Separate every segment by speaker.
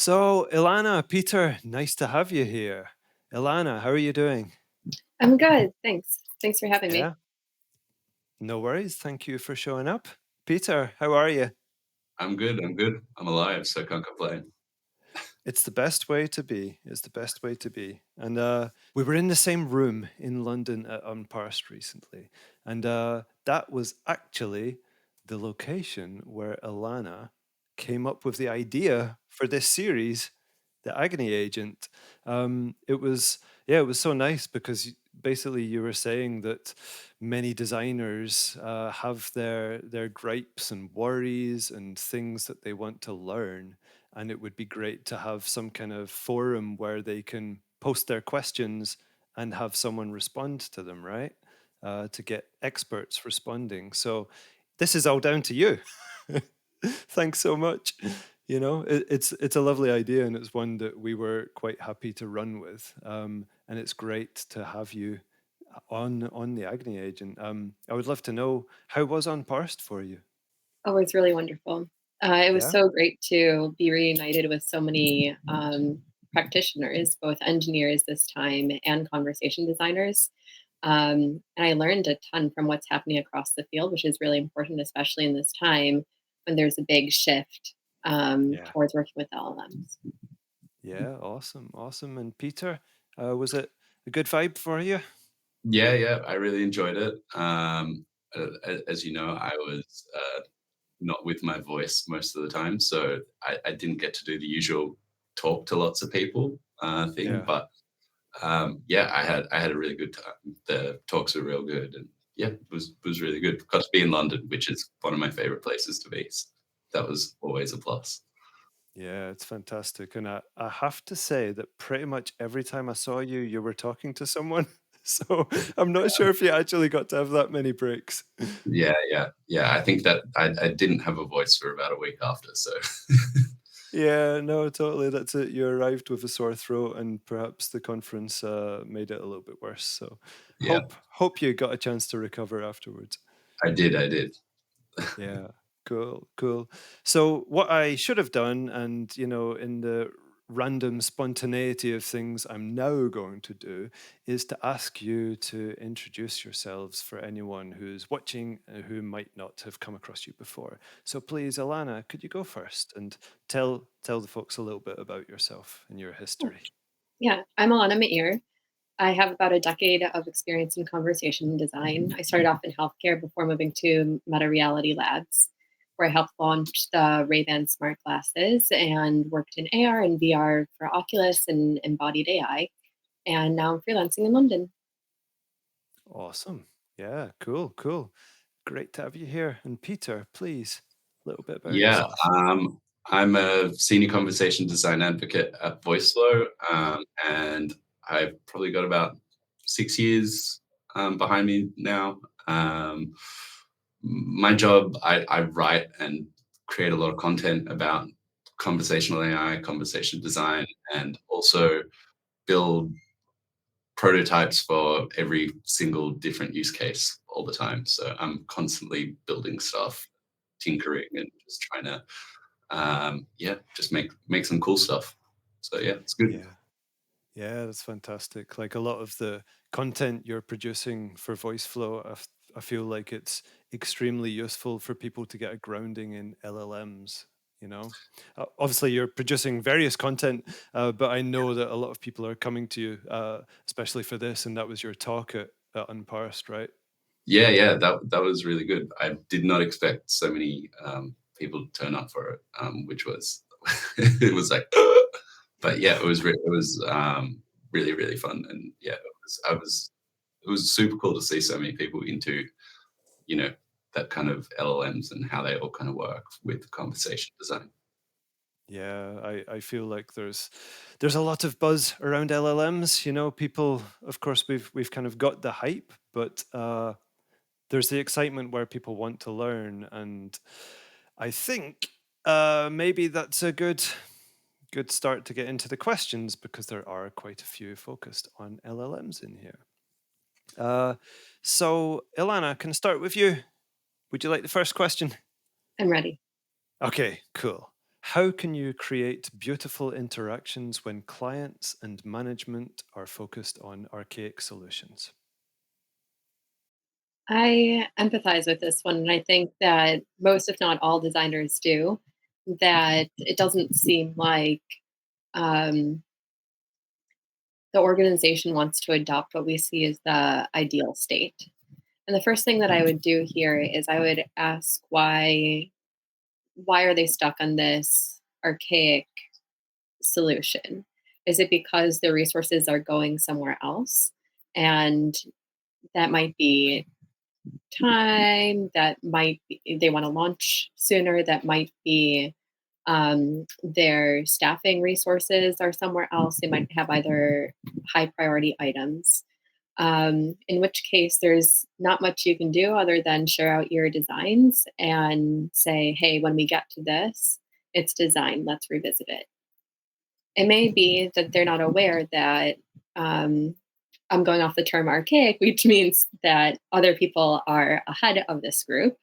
Speaker 1: So, Ilana, Peter, nice to have you here. Ilana, how are you doing?
Speaker 2: I'm good. Thanks. Thanks for having me.
Speaker 1: Yeah, no worries. Thank you for showing up. Peter, how are you?
Speaker 3: I'm good. I'm good. I'm alive, so I can't complain.
Speaker 1: It's the best way to be. It's the best way to be. And we were in the same room in London at Unparsed recently. And that was actually the location where Ilana came up with the idea for this series, the Agony Agent. It was so nice because basically you were saying that many designers have their gripes and worries and things that they want to learn, and it would be great to have some kind of forum where they can post their questions and have someone respond to them, right? To get experts responding. So this is all down to you. Thanks so much. It's a lovely idea, and it's one that we were quite happy to run with. And it's great to have you on the Agony Agent. I would love to know, how was Unparsed for you?
Speaker 2: Oh, it's really wonderful. It was
Speaker 1: Yeah,
Speaker 2: so great to be reunited with so many practitioners, both engineers this time and conversation designers. And I learned a ton from what's happening across the field, which is really important, especially in this time when there's a big shift
Speaker 1: yeah,
Speaker 2: towards working with LLMs.
Speaker 1: yeah. Awesome, awesome. And Peter, was it a good vibe for you?
Speaker 3: Yeah, yeah, I really enjoyed it. As you know, I was not with my voice most of the time, so I didn't get to do the usual talk to lots of people thing.
Speaker 1: Yeah.
Speaker 3: But yeah, I had a really good time. The talks were real good, and yeah, it was really good. Got to be in London, which is one of my favorite places to be. So that was always a plus.
Speaker 1: Yeah, it's fantastic. And I have to say that pretty much every time I saw you, you were talking to someone. So I'm not sure if you actually got to have that many breaks.
Speaker 3: Yeah, yeah, yeah. I think that I didn't have a voice for about a week after, so
Speaker 1: Yeah, no, totally. That's it. You arrived with a sore throat, and perhaps the conference made it a little bit worse. So
Speaker 3: yeah,
Speaker 1: hope you got a chance to recover afterwards.
Speaker 3: I did.
Speaker 1: Yeah, cool, cool. So what I should have done, and in the random spontaneity of things I'm now going to do, is to ask you to introduce yourselves for anyone who's watching who might not have come across you before. So please, Alana, could you go first and tell the folks a little bit about yourself and your history?
Speaker 2: Yeah, I'm Ilana Meir. I have about a decade of experience in conversation design. I started off in healthcare before moving to Meta Reality Labs, where I helped launch the Ray-Ban smart glasses and worked in AR and VR for Oculus and embodied AI. And now I'm freelancing in London.
Speaker 1: Awesome. Yeah, cool, cool. Great to have you here. And Peter, please, a little bit about
Speaker 3: Yeah,
Speaker 1: yourself.
Speaker 3: I'm a senior conversation design advocate at Voiceflow, and I've probably got about 6 years behind me now. My job, I write and create a lot of content about conversational AI, conversation design, and also build prototypes for every single different use case all the time. So I'm constantly building stuff, tinkering, and just trying to, yeah, just make some cool stuff. So yeah, it's good.
Speaker 1: Yeah. Yeah, that's fantastic. Like a lot of the content you're producing for Voiceflow, I feel like it's extremely useful for people to get a grounding in LLMs. Obviously, you're producing various content, but I know that a lot of people are coming to you, especially for this, and that was your talk at Unparsed, right?
Speaker 3: Yeah, yeah, that was really good. I did not expect so many people to turn up for it, which was it was like, but yeah, it was really really fun, and yeah, it was super cool to see so many people into you know that kind of LLMs and how they all kind of work with conversation design.
Speaker 1: Yeah, I feel like there's a lot of buzz around LLMs. People, of course, we've kind of got the hype, but there's the excitement where people want to learn, and I think maybe that's a good start to get into the questions because there are quite a few focused on LLMs in here. Uh, so, Ilana, can I start with you? Would you like the first question?
Speaker 2: I'm ready.
Speaker 1: Okay, cool. How can you create beautiful interactions when clients and management are focused on archaic solutions?
Speaker 2: I empathize with this one, and I think that most, if not all, designers do. That it doesn't seem like um, the organization wants to adopt what we see as the ideal state. And the first thing that I would do here is I would ask why are they stuck on this archaic solution? Is it because their resources are going somewhere else? And that might be time, that might be they want to launch sooner, that might be their staffing resources are somewhere else. They might have either high priority items, in which case there's not much you can do other than share out your designs and say, hey, when we get to this, it's design, let's revisit it. It may be that they're not aware that um, I'm going off the term archaic, which means that other people are ahead of this group.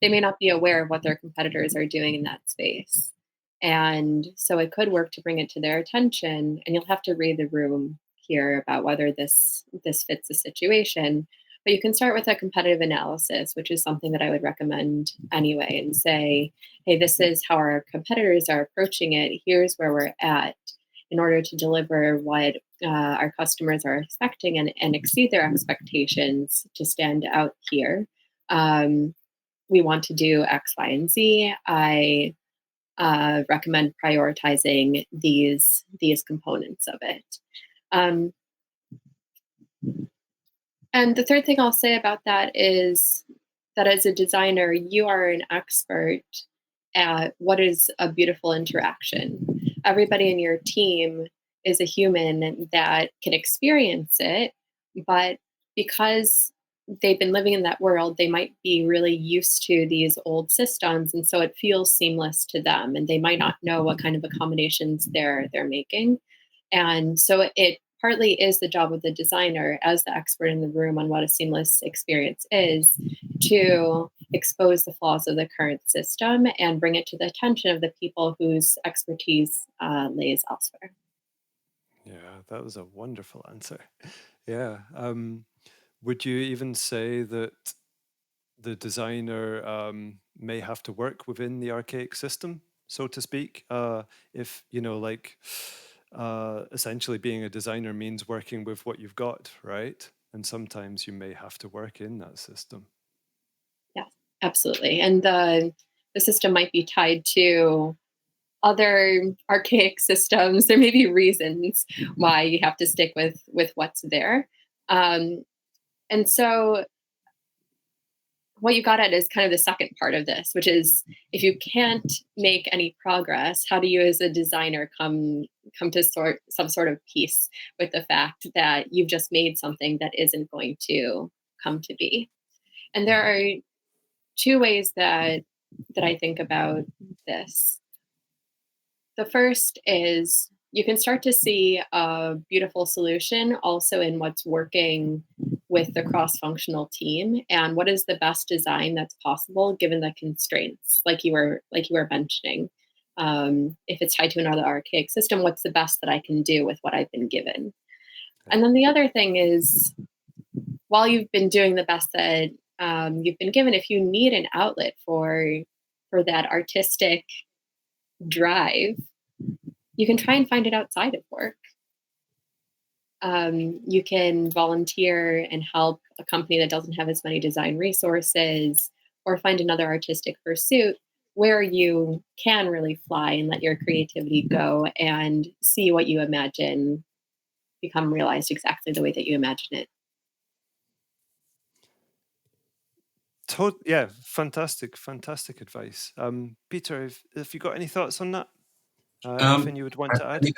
Speaker 2: They may not be aware of what their competitors are doing in that space. And so it could work to bring it to their attention, and you'll have to read the room here about whether this fits the situation. But you can start with a competitive analysis, which is something that I would recommend anyway, and say, hey, this is how our competitors are approaching it. Here's where we're at in order to deliver what our customers are expecting and exceed their expectations to stand out here. We want to do X, Y, and Z. I recommend prioritizing these components of it. Um, and the third thing I'll say about that is that as a designer, you are an expert at what is a beautiful interaction. Everybody in your team is a human that can experience it, but because they've been living in that world, they might be really used to these old systems, and so it feels seamless to them, and they might not know what kind of accommodations they're making. And so it partly is the job of the designer as the expert in the room on what a seamless experience is to expose the flaws of the current system and bring it to the attention of the people whose expertise lays elsewhere.
Speaker 1: Yeah, that was a wonderful answer. Yeah. Would you even say that the designer may have to work within the archaic system, so to speak? If, like essentially being a designer means working with what you've got, right? And sometimes you may have to work in that system.
Speaker 2: Yes, absolutely. And the system might be tied to other archaic systems. There may be reasons why you have to stick with what's there. Um, and so what you got at is kind of the second part of this, which is if you can't make any progress, how do you as a designer come to some sort of peace with the fact that you've just made something that isn't going to come to be? And there are two ways that I think about this. The first is you can start to see a beautiful solution also in what's working with the cross-functional team and what is the best design that's possible given the constraints, like you were mentioning. If it's tied to another archaic system, what's the best that I can do with what I've been given? And then the other thing is, while you've been doing the best that you've been given, if you need an outlet for that artistic drive, you can try and find it outside of work. You can volunteer and help a company that doesn't have as many design resources, or find another artistic pursuit where you can really fly and let your creativity go and see what you imagine become realized exactly the way that you imagine it.
Speaker 1: Yeah, fantastic advice. Peter, if you got any thoughts on that? Anything
Speaker 3: Um,
Speaker 1: you would want
Speaker 3: I,
Speaker 1: to
Speaker 3: I
Speaker 1: add?
Speaker 3: mean,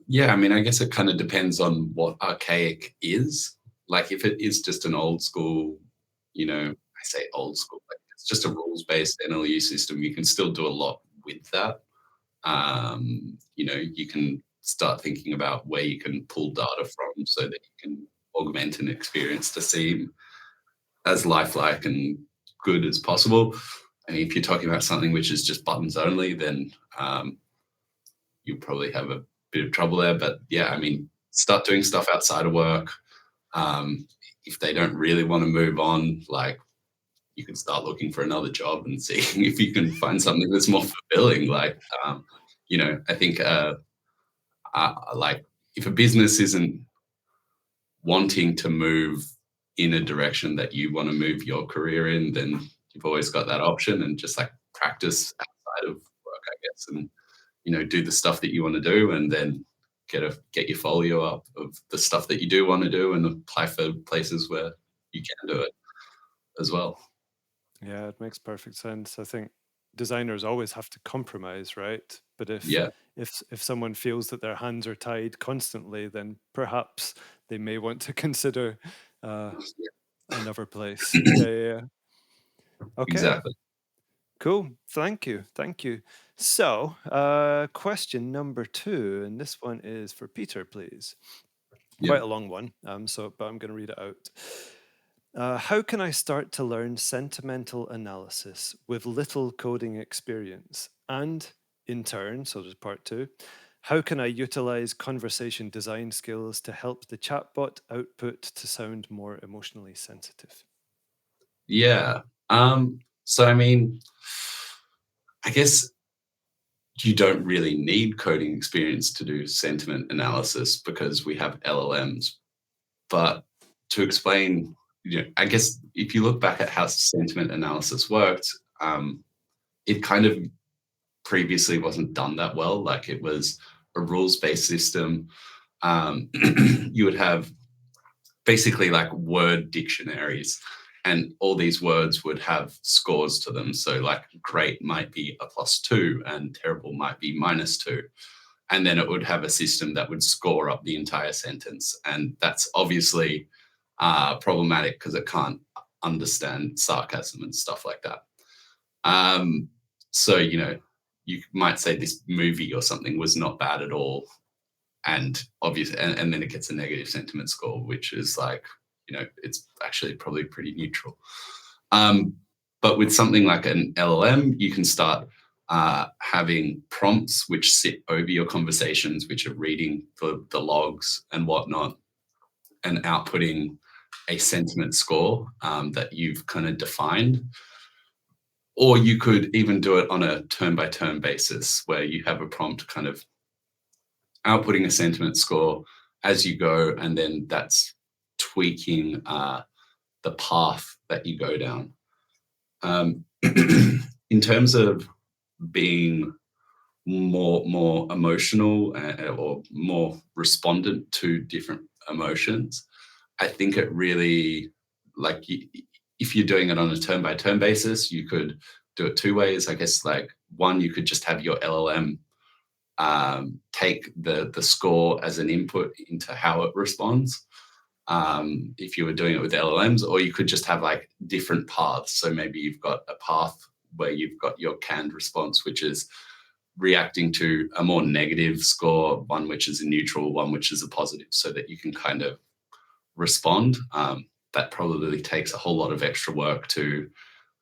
Speaker 3: yeah, I mean, I guess it kind of depends on what archaic is. Like, if it is just an old school, I say old school, like it's just a rules-based NLU system, you can still do a lot with that. You can start thinking about where you can pull data from so that you can augment an experience to seem as lifelike and good as possible. And if you're talking about something which is just buttons only, then you'll probably have a bit of trouble there. But yeah, I mean, start doing stuff outside of work. If they don't really want to move on, like, you can start looking for another job and seeing if you can find something that's more fulfilling. Like, I think like, if a business isn't wanting to move in a direction that you want to move your career in, then you've always got that option, and just like practice outside of work, I guess, and do the stuff that you want to do, and then get your folio up of the stuff that you do want to do, and apply for places where you can do it as well.
Speaker 1: Yeah, it makes perfect sense. I think designers always have to compromise, right? But
Speaker 3: Yeah,
Speaker 1: if someone feels that their hands are tied constantly, then perhaps they may want to consider uh, another place. Yeah, yeah, yeah. Okay,
Speaker 3: exactly.
Speaker 1: cool. Thank you, thank you. So, question number 2, and this one is for Peter, please.
Speaker 3: Yeah.
Speaker 1: Quite a long one, but I'm going to read it out. How can I start to learn sentimental analysis with little coding experience? And in turn, so there's part 2, how can I utilize conversation design skills to help the chatbot output to sound more emotionally sensitive?
Speaker 3: Yeah. So I mean, I guess you don't really need coding experience to do sentiment analysis because we have LLMs. But to explain, I guess if you look back at how sentiment analysis worked, it kind of previously wasn't done that well. Like, it was a rules-based system. You would have basically like word dictionaries, and all these words would have scores to them. So like, great might be a +2 and terrible might be -2. And then it would have a system that would score up the entire sentence. And that's obviously problematic because it can't understand sarcasm and stuff like that. So, you might say this movie or something was not bad at all. And obviously, and then it gets a negative sentiment score, which is like, it's actually probably pretty neutral. But with something like an LLM, you can start having prompts which sit over your conversations, which are reading the logs and whatnot, and outputting a sentiment score that you've kind of defined. Or you could even do it on a turn by turn basis, where you have a prompt kind of outputting a sentiment score as you go, and then that's tweaking the path that you go down. In terms of being more emotional, or more respondent to different emotions, I think it really, like, if you're doing it on a turn by turn basis, you could do it 2 ways. I guess, like, one, you could just have your LLM take the score as an input into how it responds, if you were doing it with LLMs, or you could just have like different paths. So maybe you've got a path where you've got your canned response, which is reacting to a more negative score, one which is a neutral, one which is a positive, so that you can kind of respond. That probably takes a whole lot of extra work to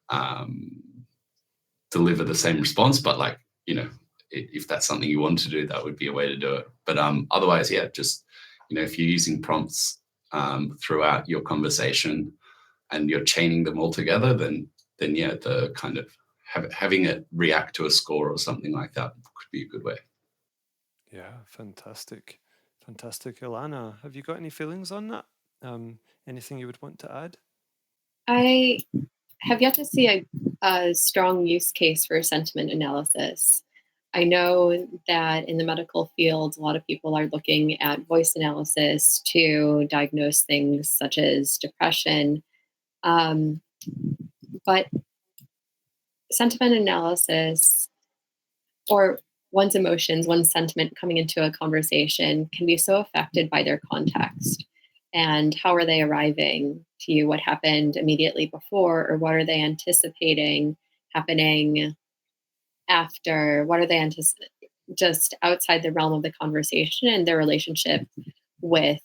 Speaker 3: um, deliver the same response, but, like, if that's something you want to do, that would be a way to do it. But otherwise, yeah, just, if you're using prompts throughout your conversation and you're chaining them all together, then yeah, the kind of having it react to a score or something like that could be a good way.
Speaker 1: Yeah, fantastic. Fantastic. Ilana, have you got any feelings on that? Anything you would want to add?
Speaker 2: I have yet to see a strong use case for sentiment analysis. I know that in the medical field, a lot of people are looking at voice analysis to diagnose things such as depression. Um, but sentiment analysis, or one's emotions, one's sentiment coming into a conversation, can be so affected by their context. And how are they arriving to you? What happened immediately before, or what are they anticipating happening after? What are they just outside the realm of the conversation and their relationship with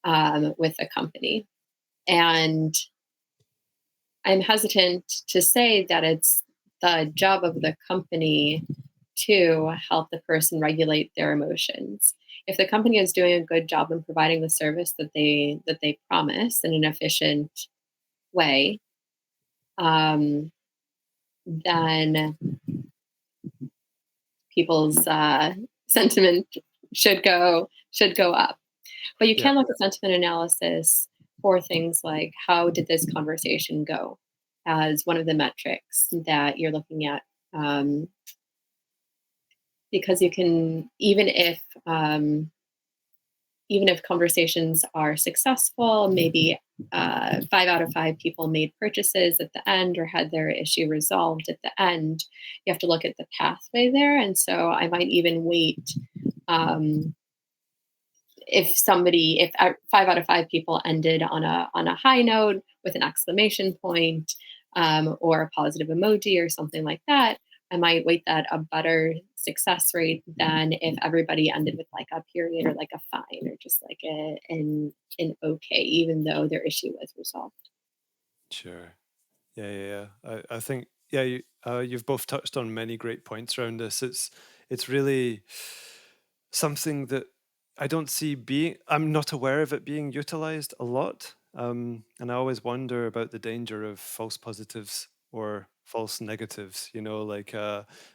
Speaker 2: the company? And I'm hesitant to say that it's the job of the company to help the person regulate their emotions. If the company is doing a good job in providing the service that they promise in an efficient way, um, then people's sentiment should go up. But you
Speaker 1: Yeah.
Speaker 2: can look at sentiment analysis for things like how did this conversation go as one of the metrics that you're looking at. Because you can, even if conversations are successful, maybe 5 out of 5 people made purchases at the end or had their issue resolved at the end. You have to look at the pathway there. And so I might even wait. If 5 out of 5 people ended on a high note with an exclamation point, or a positive emoji or something like that, I might weight that a better success rate than if everybody ended with like a period or like a fine or just like an okay, even though their issue was resolved.
Speaker 1: Sure. Yeah. I think you've both touched on many great points around this. It's really something that I don't see being. I'm not aware of it being utilized a lot, and I always wonder about the danger of false positives or false negatives. Like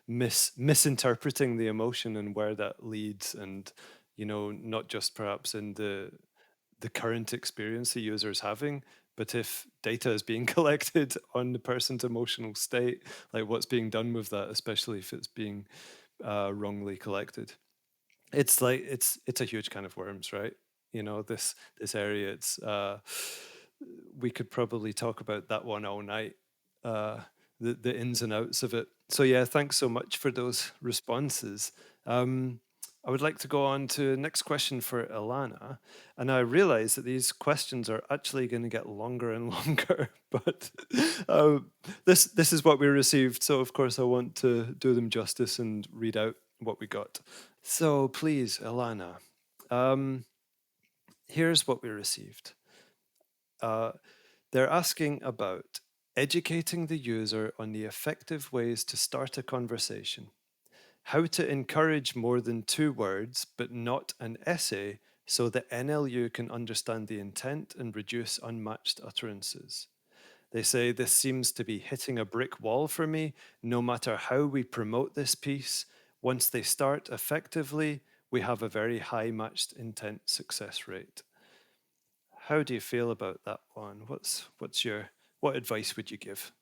Speaker 1: misinterpreting the emotion and where that leads, and not just perhaps in the current experience the user is having, but if data is being collected on the person's emotional state, like what's being done with that, especially if it's being wrongly collected. It's like it's a huge kind of worms, right? This area. It's we could probably talk about that one all night. Uh, the ins and outs of it. So yeah, thanks so much for those responses. Um, I would like to go on to the next question for Ilana. And I realize that these questions are actually going to get longer and longer, but this is what we received. So of course I want to do them justice and read out what we got. So please, Ilana, um, here's what we received. Uh, they're asking about educating the user on the effective ways to start a conversation. How to encourage more than 2 words, but not an essay, so the NLU can understand the intent and reduce unmatched utterances. They say this seems to be hitting a brick wall for me, no matter how we promote this piece. Once they start effectively, we have a very high matched intent success rate. How do you feel about that one? What advice would you give?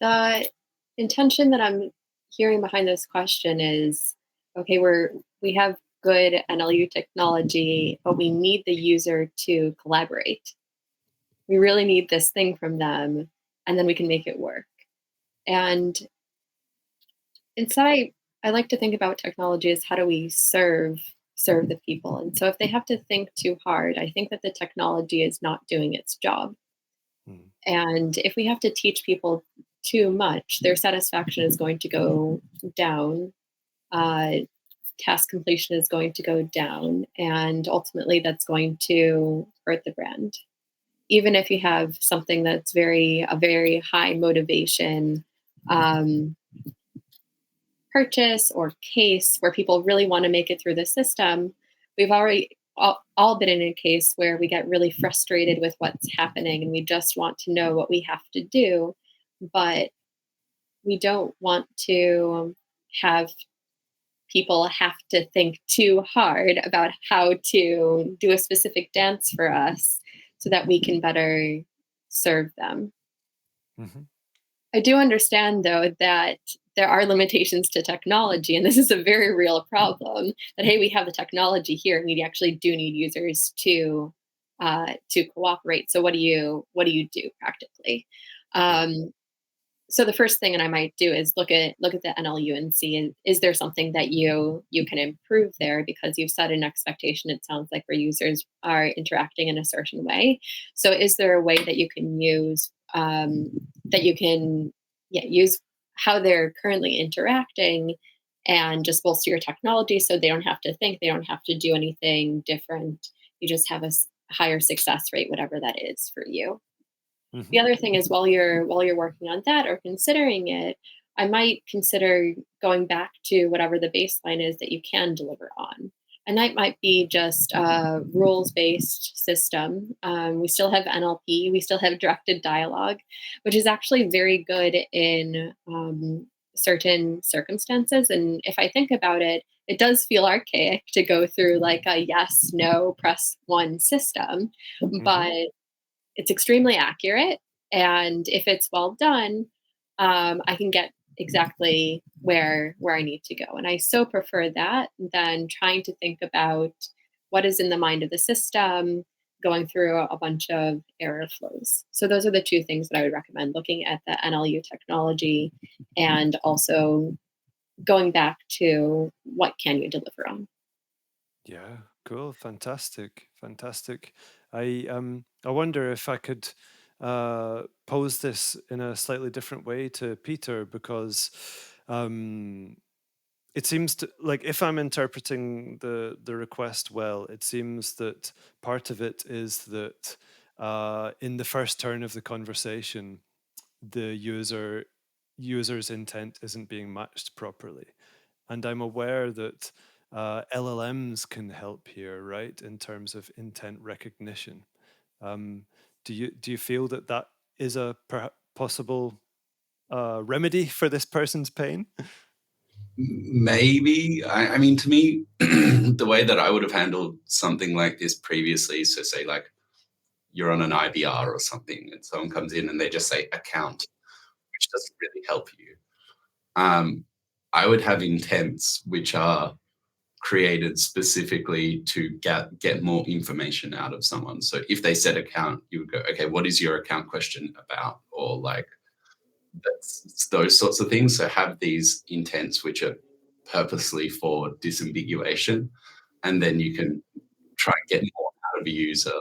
Speaker 2: The intention that I'm hearing behind this question is, okay, we have good NLU technology, but we need the user to collaborate. We really need this thing from them, and then we can make it work. And instead, I like to think about technology as how do we serve the people. And so if they have to think too hard, I think that the technology is not doing its job.
Speaker 1: Hmm.
Speaker 2: And if we have to teach people too much, their satisfaction is going to go down. Uh, Task completion is going to go down, and ultimately, that's going to hurt the brand. Even if you have something that's a very high motivation um, purchase or case where people really want to make it through the system, we've already all been in a case where we get really frustrated with what's happening and we just want to know what we have to do, but we don't want to have people have to think too hard about how to do a specific dance for us so that we can better serve them.
Speaker 1: Mhm.
Speaker 2: I do understand, though, that there are limitations to technology, and this is a very real problem. That hey, we have the technology here, and we actually do need users to cooperate. So, what do you do practically?
Speaker 1: Yeah.
Speaker 2: So the first thing that I might do is look at the NLU and see is there something that you can improve there because you've set an expectation. It sounds like where users are interacting in a certain way. So is there a way that you can use that you can use how they're currently interacting and just bolster your technology so they don't have to think, they don't have to do anything different. You just have a higher success rate, whatever that is for you. The
Speaker 1: Hmm.
Speaker 2: other thing is while you're working on that or considering it, I might consider going back to whatever the baseline is that you can deliver on. And that might be just a rules based system. We still have NLP, we still have directed dialogue, which is actually very good in certain circumstances. And if I think about it, it does feel archaic to go through like a yes, no, press one system.
Speaker 1: Hmm.
Speaker 2: But it's extremely accurate, and if it's well done, I can get exactly where I need to go. And I so prefer that than trying to think about what is in the mind of the system, going through a bunch of error flows. So those are the two things that I would recommend: looking at the NLU technology, and also going back to what can you deliver on.
Speaker 1: Yeah, cool, fantastic, fantastic. I wonder if I could pose this in a slightly different way to Peter, because um, it seems to, like, if I'm interpreting the request well, it seems that part of it is that in the first turn of the conversation, the user's intent isn't being matched properly. And I'm aware that LLMs can help here, right, in terms of intent recognition. Um, do you feel that that is a possible remedy for this person's pain?
Speaker 3: Maybe. I mean, to me, the way that I would have handled something like this previously, so say like you're on an IBR or something, and someone comes in and they just say account, which doesn't really help you. Um, I would have intents which are created specifically to get more information out of someone. So if they said account, you would go, okay, what is your account question about? Or like that's those sorts of things. So have these intents which are purposely for disambiguation, and then you can try and get more out of a user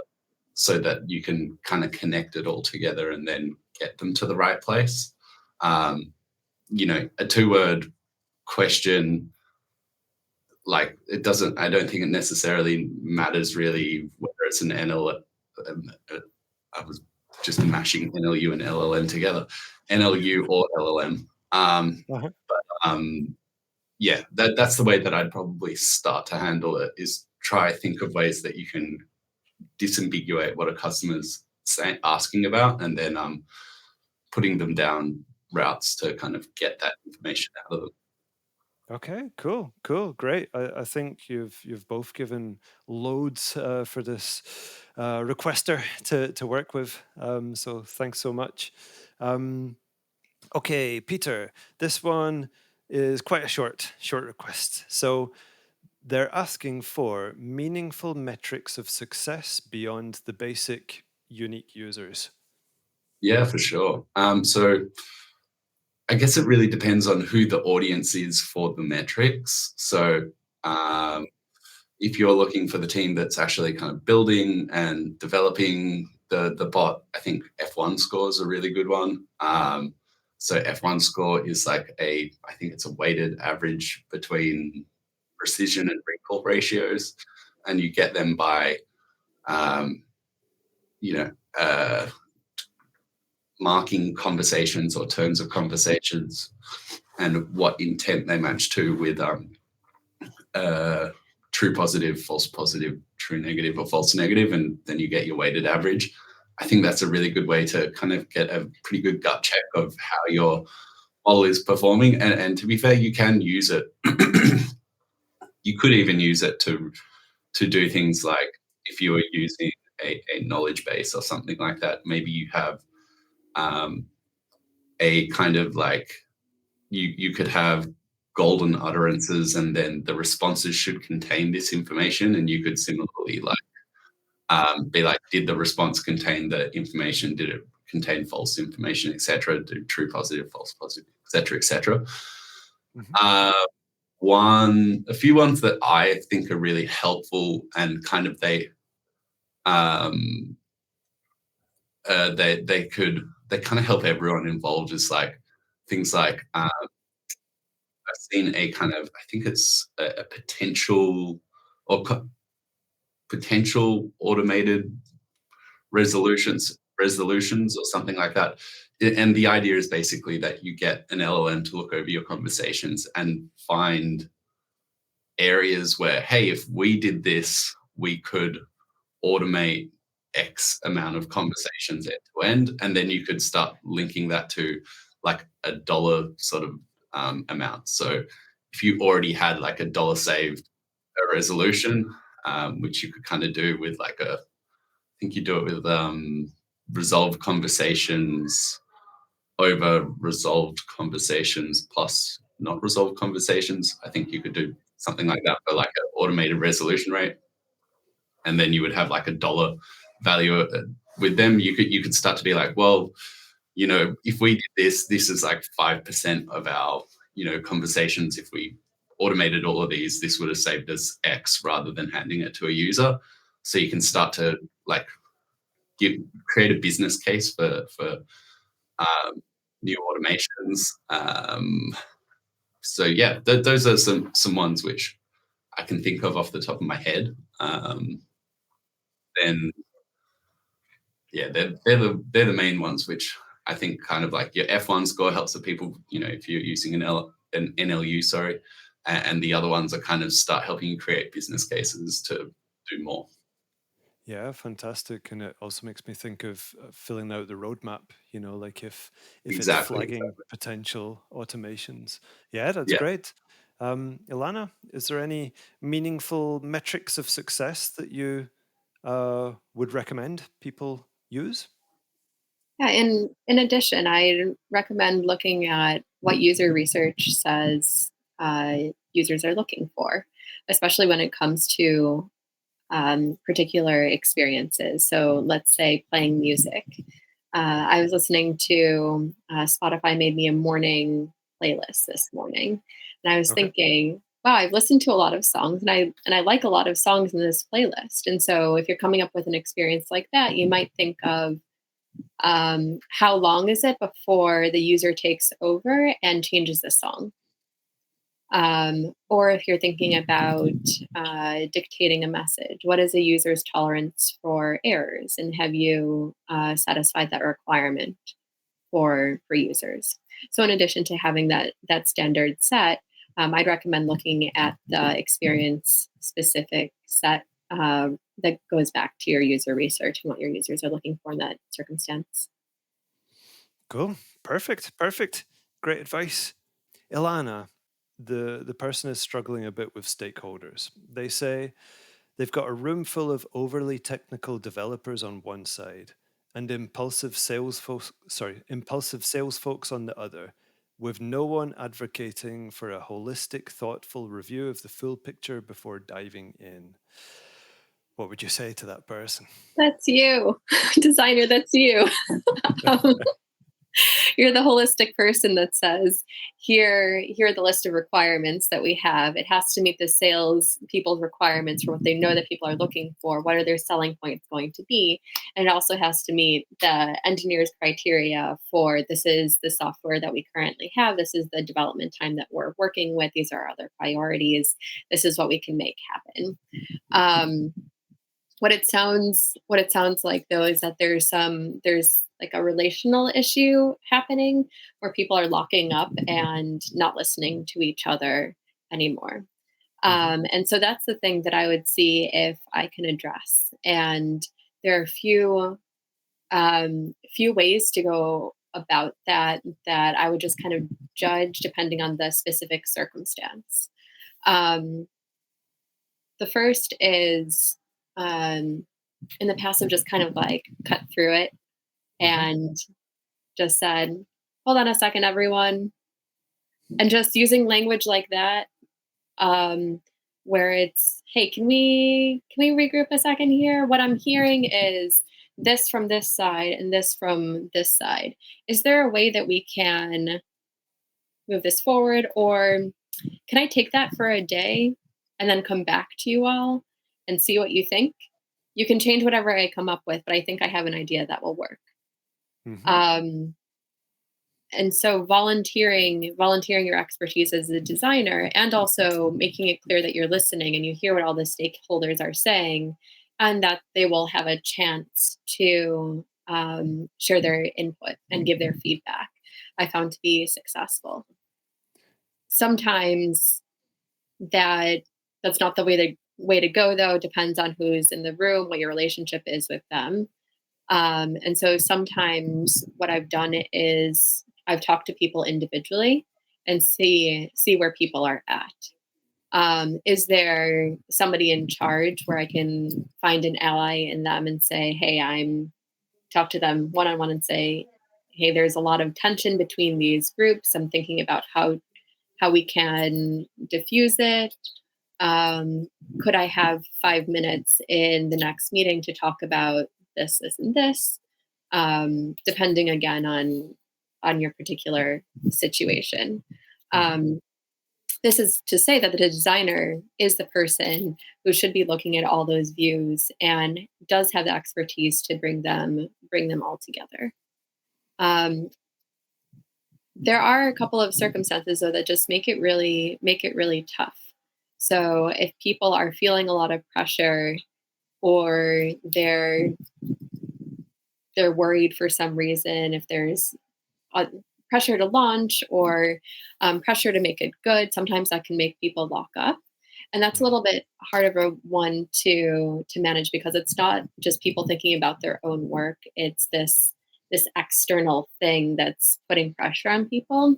Speaker 3: so that you can kind of connect it all together and then get them to the right place. Um, a two-word question, like it doesn't, I don't think it necessarily matters really whether it's an NL. I was just mashing NLU and LLM together, NLU or LLM.
Speaker 1: Uh-huh.
Speaker 3: Um, yeah, that's the way that I'd probably start to handle it, is try think of ways that you can disambiguate what a customer's asking about, and then putting them down routes to kind of get that information out of them.
Speaker 1: Okay, cool, cool, great. I think you've both given loads for this requester to work with. So thanks so much. Um, okay, Peter, this one is quite a short request. So they're asking for meaningful metrics of success beyond the basic unique users.
Speaker 3: Yeah, for sure. So I guess it really depends on who the audience is for the metrics. So um, if you're looking for the team that's actually kind of building and developing the bot, I think F1 score is a really good one. So F1 score is like I think it's a weighted average between precision and recall ratios, and you get them by, um, you know, marking conversations or turns of conversations and what intent they match to with uh, true positive, false positive, true negative, or false negative, and then you get your weighted average. I think that's a really good way to kind of get a pretty good gut check of how your model is performing. And to be fair, you can use it. You could even use it to do things like, if you were using a knowledge base or something like that, maybe you have um, a kind of like, you could have golden utterances, and then the responses should contain this information, and you could similarly like be like, did the response contain the information, did it contain false information, etc., do true positive, false positive, etc., etc.
Speaker 1: Mhm.
Speaker 3: uh, a few ones that I think are really helpful, and kind of um they kind of help everyone involved, is like things like, I've seen a kind of, I think it's a potential, or potential automated resolutions. resolutions or something like that. And the idea is basically that you get an LLM to look over your conversations and find areas where, hey, if we did this, we could automate X amount of conversations end to end. And then you could start linking that to like a dollar sort of amount. So if you already had like $1 saved a resolution, which you could kind of do with like I think you do it with resolved conversations over resolved conversations plus not resolved conversations. I think you could do something like that for like an automated resolution rate. And then you would have like $1 value with them. You could start to be like, well, if we did this is like 5% of our, conversations. If we automated all of these, this would have saved us X rather than handing it to a user. So you can start to like create a business case for new automations. So yeah, those are some ones which I can think of off the top of my head. Then yeah, they're the main ones which I think kind of like your F1 score helps the people, if you're using an NLU, sorry, and the other ones are kind of start helping you create business cases to do more.
Speaker 1: Yeah, fantastic. And it also makes me think of filling out the roadmap, like if it's flagging potential automations. Yeah, that's great. Ilana, is there any meaningful metrics of success that you would recommend people use?
Speaker 2: Yeah, in addition, I recommend looking at what user research says users are looking for, especially when it comes to particular experiences. So let's say playing music. I was listening to Spotify made me a morning playlist this morning, and I was thinking, wow, I've listened to a lot of songs, and I like a lot of songs in this playlist. And so, if you're coming up with an experience like that, you might think of how long is it before the user takes over and changes the song. Or if you're thinking about dictating a message, what is a user's tolerance for errors? And have you satisfied that requirement for users? So in addition to having that standard set, I'd recommend looking at the experience specific set that goes back to your user research and what your users are looking for in that circumstance.
Speaker 1: Cool. Perfect. Great advice. Ilana, the person is struggling a bit with stakeholders. They say they've got a room full of overly technical developers on one side and impulsive sales folks on the other, with no one advocating for a holistic, thoughtful review of the full picture before diving in. What would you say to that person?
Speaker 2: That's you, designer, that's you. You're the holistic person that says, here are the list of requirements that we have. It has to meet the sales people's requirements for what they know that people are looking for. What are their selling points going to be? And it also has to meet the engineer's criteria for this is the software that we currently have. This is the development time that we're working with. These are our other priorities. This is what we can make happen. What it sounds like though is that there's like a relational issue happening where people are locking up and not listening to each other anymore. And so that's the thing that I would see if I can address. And there are few ways to go about that I would just kind of judge depending on the specific circumstance. The first is in the past I've just kind of like cut through it and just said, hold on a second, everyone. And just using language like that, where it's, hey, can we regroup a second here? What I'm hearing is this from this side and this from this side. Is there a way that we can move this forward? Or can I take that for a day and then come back to you all and see what you think? You can change whatever I come up with, but I think I have an idea that will work. And so volunteering your expertise as a designer and also making it clear that you're listening and you hear what all the stakeholders are saying and that they will have a chance to share their input and give their feedback, I found to be successful. Sometimes that's not the way to go, though. Depends on who's in the room, what your relationship is with them. And so sometimes what I've done is I've talked to people individually and see where people are at. Is there somebody in charge where I can find an ally in them and say, hey, talk to them one on one and say, hey, there's a lot of tension between these groups. I'm thinking about how we can diffuse it. Could I have 5 minutes in the next meeting to talk about this, and this, depending again on your particular situation. This is to say that the designer is the person who should be looking at all those views and does have the expertise to bring them all together. There are a couple of circumstances though that just make it really tough. So if people are feeling a lot of pressure, or they're worried for some reason, if there's pressure to launch or pressure to make it good, sometimes that can make people lock up. And that's a little bit harder one to manage, because it's not just people thinking about their own work. It's this external thing that's putting pressure on people.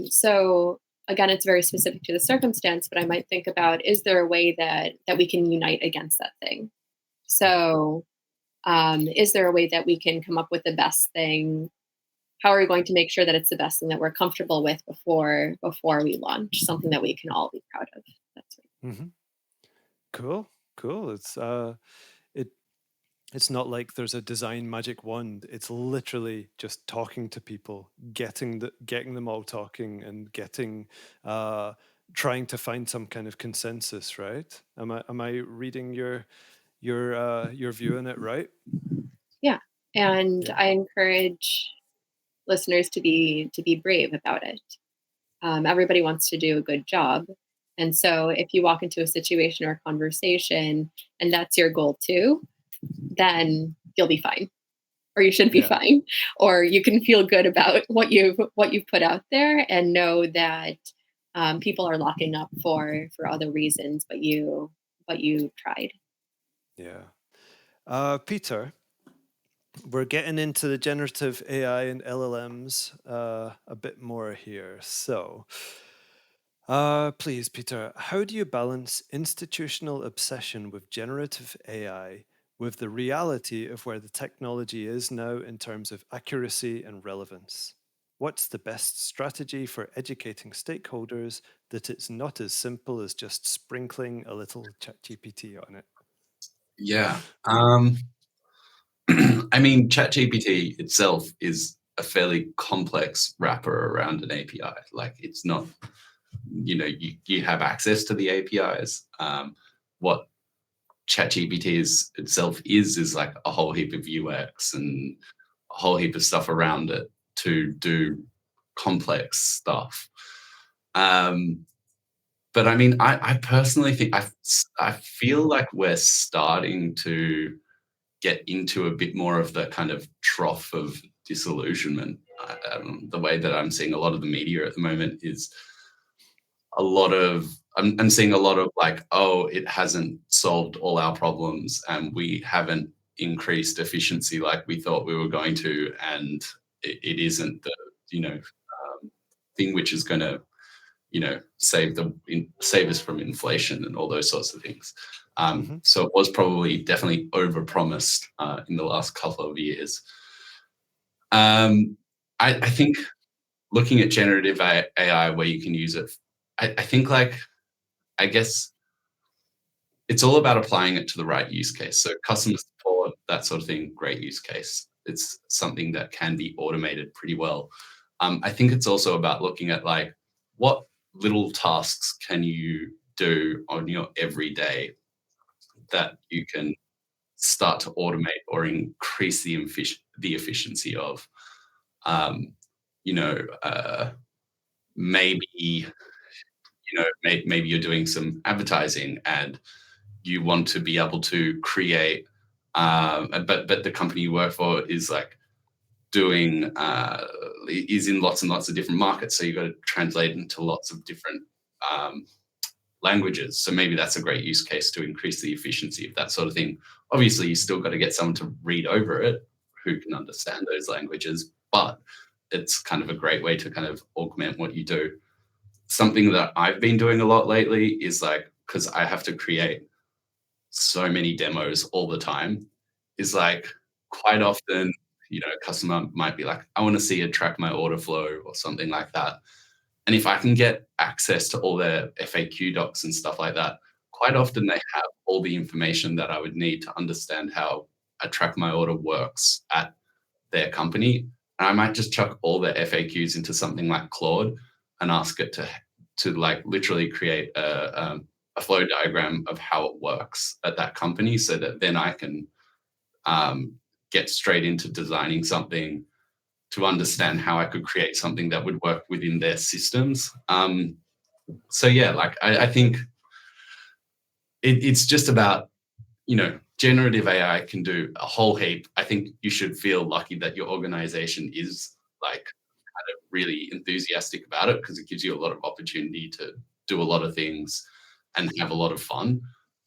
Speaker 2: So again, it's very specific to the circumstance, but I might think about, is there a way that we can unite against that thing? So is there a way that we can come up with the best thing? How are we going to make sure that it's the best thing that we're comfortable with before we launch, something that we can all be proud of? That's right.
Speaker 1: Mm-hmm. Cool. It's not like there's a design magic wand. It's literally just talking to people, getting them all talking, and trying to find some kind of consensus, right? Am I reading your view on it right?
Speaker 2: Yeah. And
Speaker 1: Yeah.
Speaker 2: I encourage listeners to be brave about it. Everybody wants to do a good job. And so if you walk into a situation or a conversation and that's your goal too, then you'll be fine, or you should be
Speaker 1: Yeah.
Speaker 2: fine, or you can feel good about what you've put out there and know that people are locking up for other reasons, but you tried.
Speaker 1: Yeah. Peter, we're getting into the generative AI and LLMs a bit more here. So, please, Peter, how do you balance institutional obsession with generative AI with the reality of where the technology is now in terms of accuracy and relevance? What's the best strategy for educating stakeholders that it's not as simple as just sprinkling a little ChatGPT on it?
Speaker 3: Yeah. I mean, ChatGPT itself is a fairly complex wrapper around an API. Like, it's not, you have access to the APIs. What ChatGPT itself is like a whole heap of UX and a whole heap of stuff around it to do complex stuff. But I mean, I personally think I feel like we're starting to get into a bit more of the kind of trough of disillusionment. The way that I'm seeing a lot of the media at the moment is I'm seeing a lot of like, oh, it hasn't solved all our problems and we haven't increased efficiency like we thought we were going to, and it isn't the thing which is going to save us from inflation and all those sorts of things. So it was probably definitely overpromised in the last couple of years. I think looking at generative AI where you can use it, I think, like, I guess it's all about applying it to the right use case. So customer support, that sort of thing, great use case. It's something that can be automated pretty well. I think it's also about looking at, like, what little tasks can you do on your everyday that you can start to automate or increase the efficiency of. Um, you know, maybe maybe you're doing some advertising and you want to be able to create but the company you work for is like doing is in lots and lots of different markets, so you've got to translate into lots of different languages. So maybe that's a great use case to increase the efficiency of that sort of thing. Obviously, you still got to get someone to read over it who can understand those languages, but it's kind of a great way to kind of augment what you do. Something that I've been doing a lot lately is like, because I have to create so many demos all the time, is like quite often, a customer might be like, I want to see a track my order flow or something like that. And if I can get access to all their FAQ docs and stuff like that, quite often they have all the information that I would need to understand how a track my order works at their company. And I might just chuck all the FAQs into something like Claude and ask it to like literally create a flow diagram of how it works at that company, so that then I can get straight into designing something to understand how I could create something that would work within their systems. So yeah, like I think it's just about, generative AI can do a whole heap. I think you should feel lucky that your organization is like kind of really enthusiastic about it, because it gives you a lot of opportunity to do a lot of things and have a lot of fun.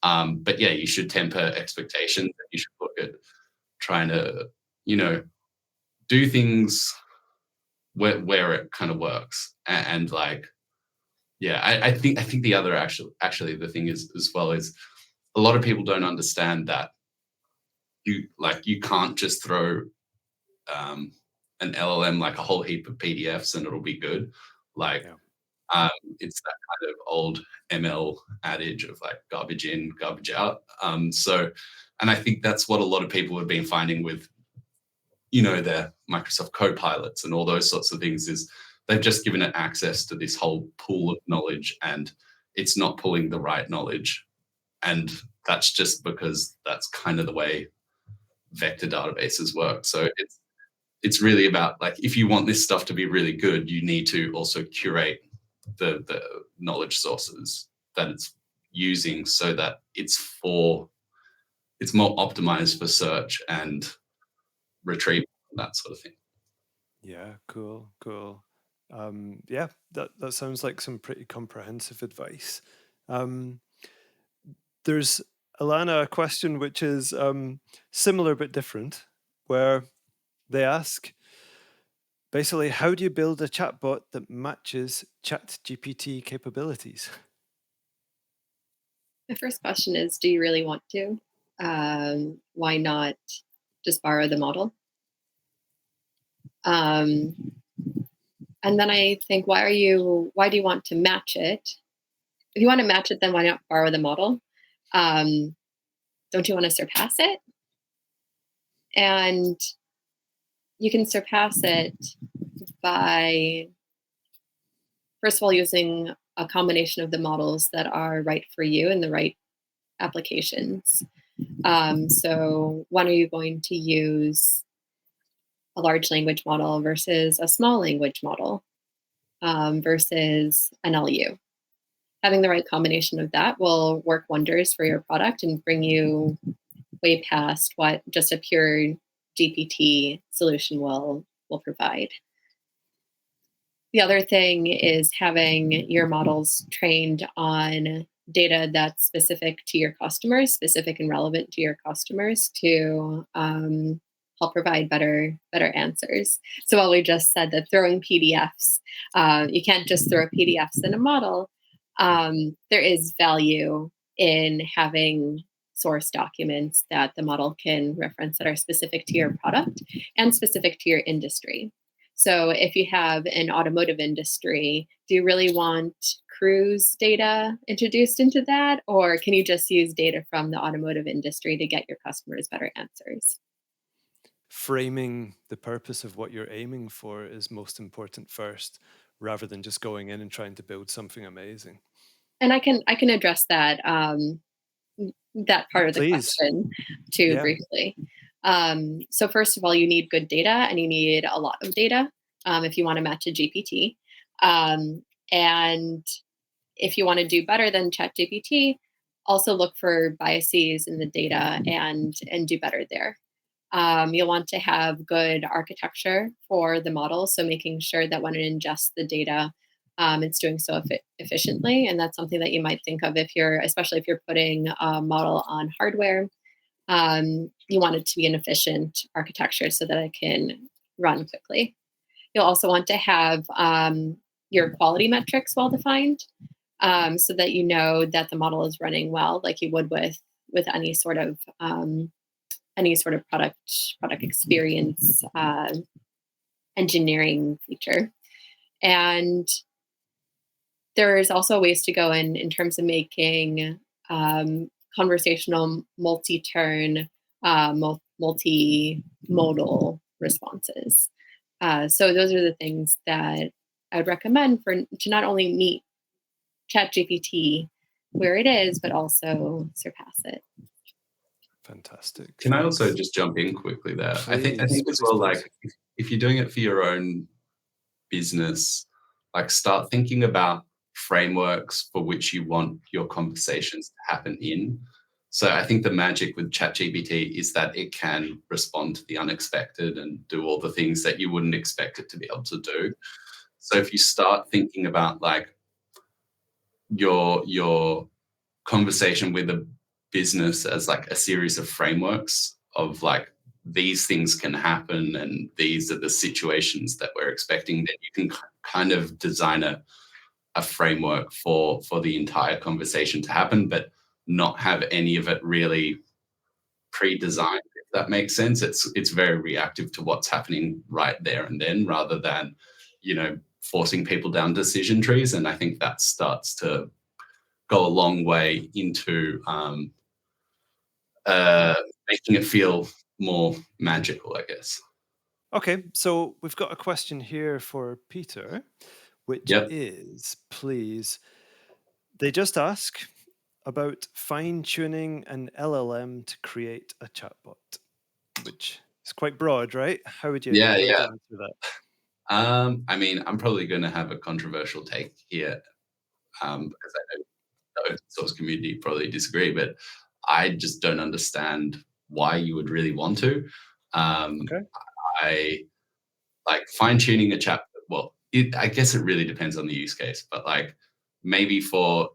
Speaker 3: But yeah, you should temper expectations. You should look at trying to, do things where it kind of works. And like, yeah, I think the other actually the thing is as well is a lot of people don't understand that you can't just throw an LLM like a whole heap of PDFs and it'll be good. Like
Speaker 1: Yeah.
Speaker 3: it's that kind of old ML adage of like garbage in, garbage out. And I think that's what a lot of people have been finding with, their Microsoft Copilots and all those sorts of things, is they've just given it access to this whole pool of knowledge and it's not pulling the right knowledge. And that's just because that's kind of the way vector databases work. So it's really about like, if you want this stuff to be really good, you need to also curate the knowledge sources that it's using so that it's more optimized for search and retrieval and that sort of thing.
Speaker 1: Yeah, cool. Yeah, that sounds like some pretty comprehensive advice. There's, Ilana, a question which is similar but different, where they ask, basically, how do you build a chatbot that matches ChatGPT capabilities?
Speaker 2: My first question is, do you really want to? Why not just borrow the model? And then I think, why do you want to match it? If you want to match it, then why not borrow the model? Don't you want to surpass it? And you can surpass it by, first of all, using a combination of the models that are right for you and the right applications. So when are you going to use a large language model versus a small language model versus an LU? Having the right combination of that will work wonders for your product and bring you way past what just a pure GPT solution will provide. The other thing is having your models trained on data that's specific to your customers, specific and relevant to your customers, to help provide better answers. So while we just said that throwing PDFs, you can't just throw PDFs in a model. There is value in having source documents that the model can reference that are specific to your product and specific to your industry. So if you have an automotive industry, do you really want cruise data introduced into that? Or can you just use data from the automotive industry to get your customers better answers?
Speaker 1: Framing the purpose of what you're aiming for is most important first, rather than just going in and trying to build something amazing.
Speaker 2: And I can address that that part of the
Speaker 1: Please.
Speaker 2: question too,
Speaker 1: Yeah.
Speaker 2: briefly. So first of all, you need good data and you need a lot of data if you want to match a GPT. And if you want to do better than ChatGPT, also look for biases in the data and do better there. You'll want to have good architecture for the model, so making sure that when it ingests the data, it's doing so efficiently. And that's something that you might think of if you're, especially if you're putting a model on hardware. You want it to be an efficient architecture so that it can run quickly. You'll also want to have your quality metrics well defined, so that you know that the model is running well, like you would with any sort of product experience engineering feature. And there's also ways to go in terms of making conversational multi-turn, multimodal responses. So those are the things that I would recommend to not only meet ChatGPT where it is, but also surpass it.
Speaker 1: Fantastic.
Speaker 3: Can I also
Speaker 1: Thanks.
Speaker 3: just jump in quickly there? I think
Speaker 1: Please,
Speaker 3: as
Speaker 1: please,
Speaker 3: well,
Speaker 1: please.
Speaker 3: like if you're doing it for your own business, like start thinking about frameworks for which you want your conversations to happen in. So I think the magic with ChatGPT is that it can respond to the unexpected and do all the things that you wouldn't expect it to be able to do. So if you start thinking about like your conversation with a business as like a series of frameworks of like these things can happen and these are the situations that we're expecting, then you can kind of design a framework for the entire conversation to happen, but not have any of it really pre-designed, if that makes sense. It's very reactive to what's happening right there and then, rather than, forcing people down decision trees. And I think that starts to go a long way into making it feel more magical, I guess.
Speaker 1: Okay, so we've got a question here for Peter, which
Speaker 3: Yep.
Speaker 1: is, please, they just ask about fine-tuning an LLM to create a chatbot, which is quite broad, right? How would you
Speaker 3: Yeah, yeah.
Speaker 1: answer that?
Speaker 3: I mean, I'm probably going to have a controversial take here, because I know the open source community probably disagree, but I just don't understand why you would really want to. Um,
Speaker 1: Okay.
Speaker 3: I like fine tuning a chat. Well, I guess it really depends on the use case, but like maybe for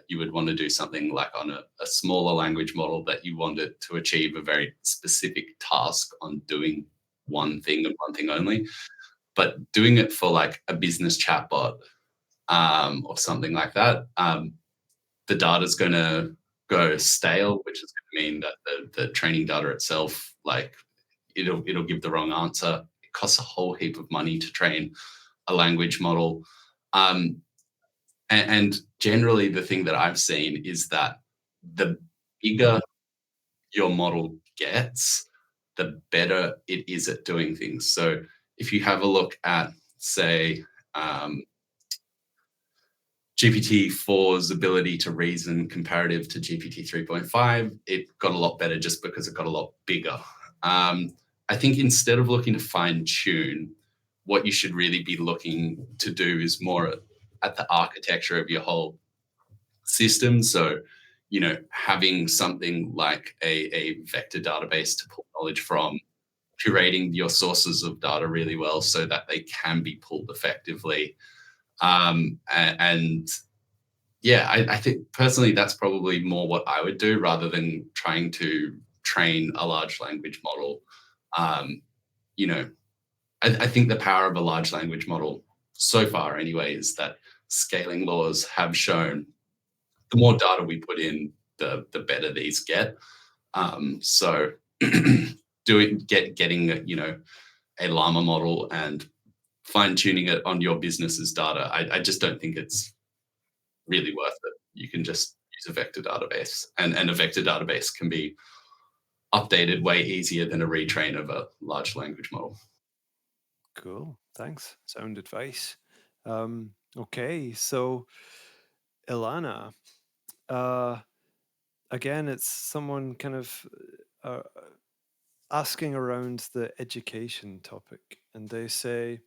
Speaker 3: you would want to do something like on a smaller language model that you wanted to achieve a very specific task on doing one thing and one thing only. But doing it for like a business chatbot, or something like that, the data's going to go stale, which is going to mean that the training data itself, like it'll give the wrong answer. It costs a whole heap of money to train a language model. Um, and generally, the thing that I've seen is that the bigger your model gets, the better it is at doing things. So if you have a look at, say, GPT-4's ability to reason comparative to GPT 3.5, it got a lot better just because it got a lot bigger. I think instead of looking to fine tune, what you should really be looking to do is more at the architecture of your whole system. So, having something like a vector database to pull knowledge from, curating your sources of data really well so that they can be pulled effectively. And yeah, I think personally that's probably more what I would do rather than trying to train a large language model. Um, you know, I think the power of a large language model so far anyway is that scaling laws have shown the more data we put in, the better these get. So getting a llama model and fine tuning it on your business's data, I just don't think it's really worth it. You can just use a vector database, and a vector database can be updated way easier than a retrain of a large language model.
Speaker 1: Cool. Thanks. Sound advice. Okay, so Ilana, uh, again, it's someone kind of asking around the education topic, and they say,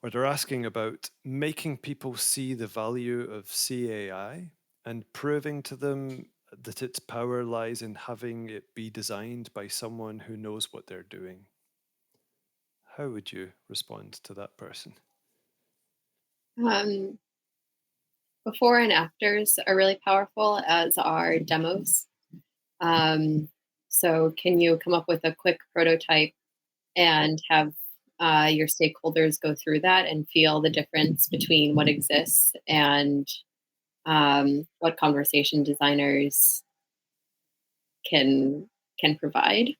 Speaker 1: or they're asking about making people see the value of CAI and proving to them that its power lies in having it be designed by someone who knows what they're doing. How would you respond to that person?
Speaker 2: Um, Before and afters are really powerful, as are demos. Um, so, can you come up with a quick prototype and have your stakeholders go through that and feel the difference between what exists and what conversation designers can can provide?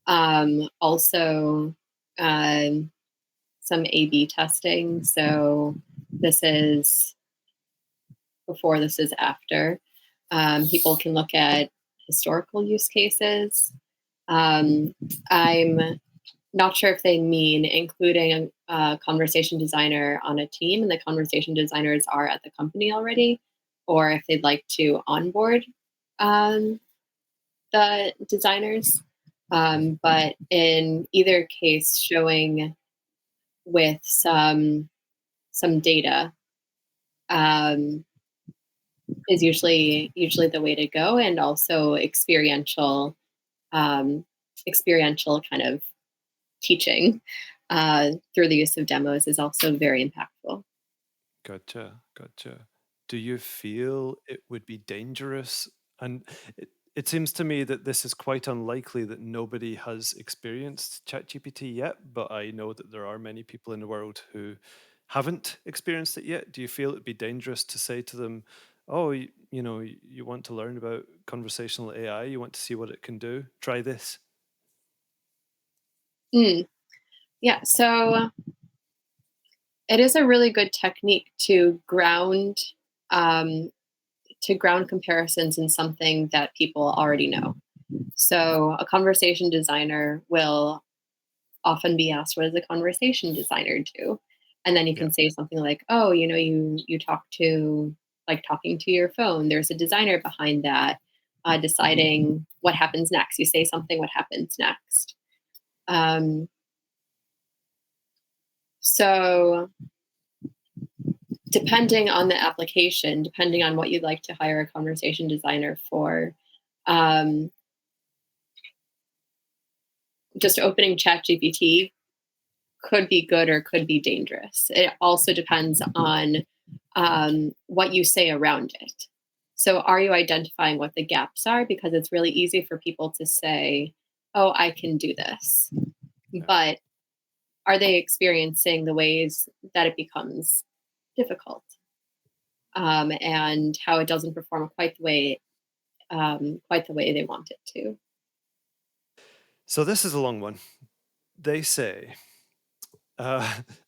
Speaker 2: Also, um, some A/B testing. So this is before, this is after. People can look at historical use cases. I'm not sure if they mean including a conversation designer on a team and the conversation designers are at the company already, or if they'd like to onboard um, the designers. But in either case, showing with some data um, is usually the way to go, and also um, experiential kind of teaching through the use of demos is also very impactful.
Speaker 1: Gotcha, gotcha. Do you feel it would be dangerous? And it seems to me that this is quite unlikely that nobody has experienced ChatGPT yet, but I know that there are many people in the world who haven't experienced it yet. Do you feel it'd be dangerous to say to them, oh, you want to learn about conversational AI, you want to see what it can do? Try this.
Speaker 2: Mm, yeah, so it is a really good technique um, to ground comparisons in something that people already know. So a conversation designer will often be asked, what does a conversation designer do? And then you
Speaker 1: Yeah.
Speaker 2: can say something like, oh, you talk to, like talking to your phone. There's a designer behind that, deciding what happens next. You say something, what happens next. Um, so depending on the application, depending on what you'd like to hire a conversation designer for, um, just opening ChatGPT could be good or could be dangerous. It also depends on what you say around it. So, are you identifying what the gaps are? Because it's really easy for people to say, oh, I can do this.
Speaker 1: Yeah.
Speaker 2: But are they experiencing the ways that it becomes difficult and how it doesn't perform quite the way they want it to?
Speaker 1: So this is a long one. They say,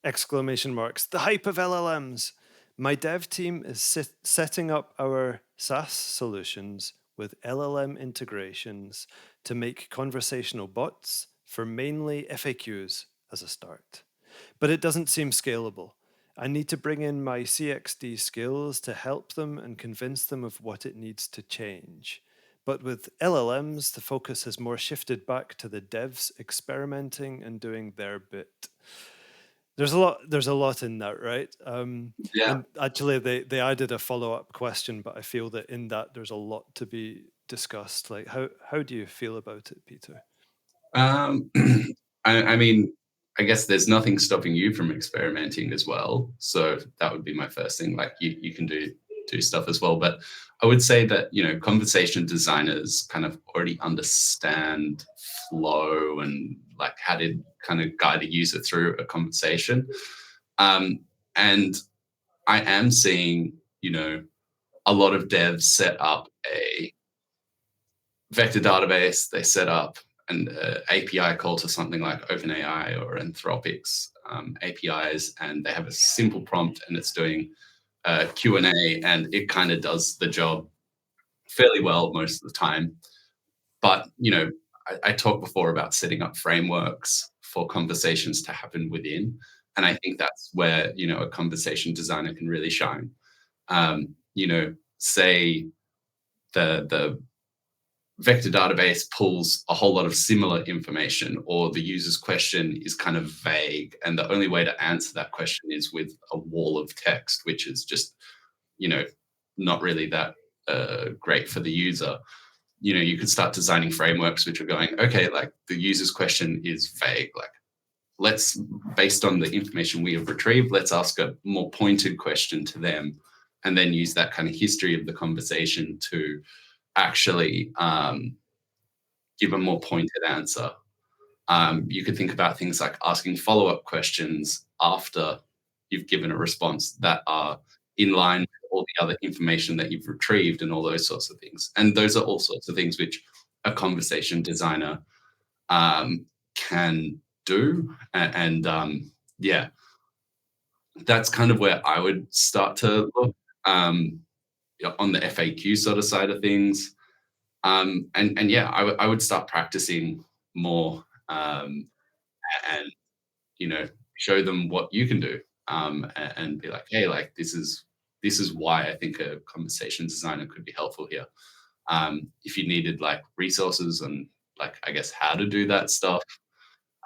Speaker 1: exclamation marks, the hype of LLMs. My dev team is setting up our SaaS solutions with LLM integrations to make conversational bots for mainly FAQs as a start. But it doesn't seem scalable. I need to bring in my CXD skills to help them and convince them of what it needs to change. But with LLMs, the focus has more shifted back to the devs experimenting and doing their bit. There's a lot in that, right?
Speaker 3: Yeah.
Speaker 1: And actually they added a follow-up question, but I feel that in that there's a lot to be discussed. Like how do you feel about it, Peter?
Speaker 3: Um, I mean, I guess there's nothing stopping you from experimenting as well. So that would be my first thing. Like you can do stuff as well. But I would say that, conversation designers kind of already understand flow and like how to kind of guide a user through a conversation. And I am seeing, a lot of devs set up a vector database, they set up an API call to something like OpenAI or Anthropic's APIs, and they have a simple prompt and it's doing Q&A, and it kind of does the job fairly well most of the time. But, I talked before about setting up frameworks for conversations to happen within. And I think that's where, a conversation designer can really shine. Say the vector database pulls a whole lot of similar information, or the user's question is kind of vague, and the only way to answer that question is with a wall of text, which is just, not really that great for the user. You could start designing frameworks which are going, okay, like the user's question is vague. Like, let's, based on the information we have retrieved, let's ask a more pointed question to them, and then use that kind of history of the conversation to actually give a more pointed answer. You could think about things like asking follow-up questions after you've given a response that are in line with all the other information that you've retrieved and all those sorts of things. And those are all sorts of things which a conversation designer can do. And yeah, that's kind of where I would start to look on the FAQ sort of side of things. And yeah, I would start practicing more, and show them what you can do, and be like, hey, like this is why I think a conversation designer could be helpful here. If you needed like resources and like, I guess, how to do that stuff,